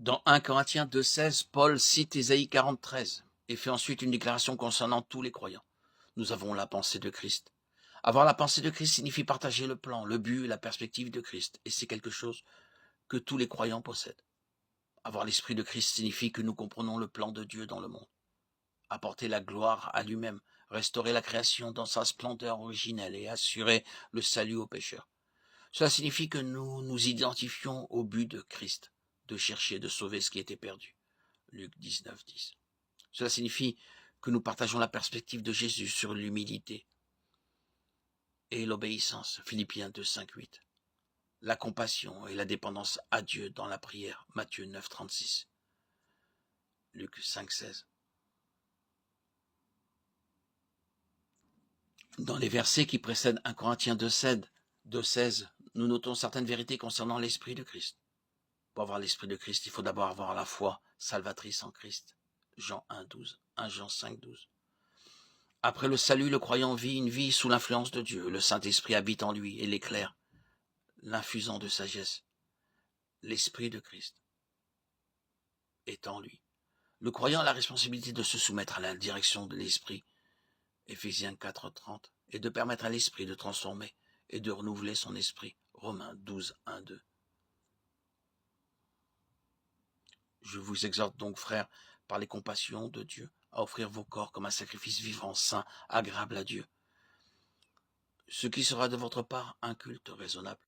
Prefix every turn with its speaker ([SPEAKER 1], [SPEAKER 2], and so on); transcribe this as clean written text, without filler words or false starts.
[SPEAKER 1] Dans 1 Corinthiens 2,16, Paul cite Ésaïe 40,13 et fait ensuite une déclaration concernant tous les croyants. Nous avons la pensée de Christ. Avoir la pensée de Christ signifie partager le plan, le but et la perspective de Christ. Et c'est quelque chose que tous les croyants possèdent. Avoir l'esprit de Christ signifie que nous comprenons le plan de Dieu dans le monde. Apporter la gloire à lui-même, restaurer la création dans sa splendeur originelle et assurer le salut aux pécheurs. Cela signifie que nous nous identifions au but de Christ, de chercher de sauver ce qui était perdu. Luc 19,10. Cela signifie que nous partageons la perspective de Jésus sur l'humilité et l'obéissance. Philippiens 2,5,8. La compassion et la dépendance à Dieu dans la prière. Matthieu 9,36. Luc 5,16. Dans les versets qui précèdent 1 Corinthiens 2,16, nous notons certaines vérités concernant l'Esprit de Christ. Pour avoir l'Esprit de Christ, il faut d'abord avoir la foi salvatrice en Christ. Jean 1,12, 1 Jean 5,12. Après le salut, le croyant vit une vie sous l'influence de Dieu. Le Saint-Esprit habite en lui et l'éclaire, l'infusant de sagesse. L'Esprit de Christ est en lui. Le croyant a la responsabilité de se soumettre à la direction de l'Esprit. Éphésiens 4,30. Et de permettre à l'Esprit de transformer et de renouveler son esprit. Romains 12, 1, 2. Je vous exhorte donc, frères, par les compassions de Dieu, à offrir vos corps comme un sacrifice vivant, saint, agréable à Dieu. Ce qui sera de votre part un culte raisonnable.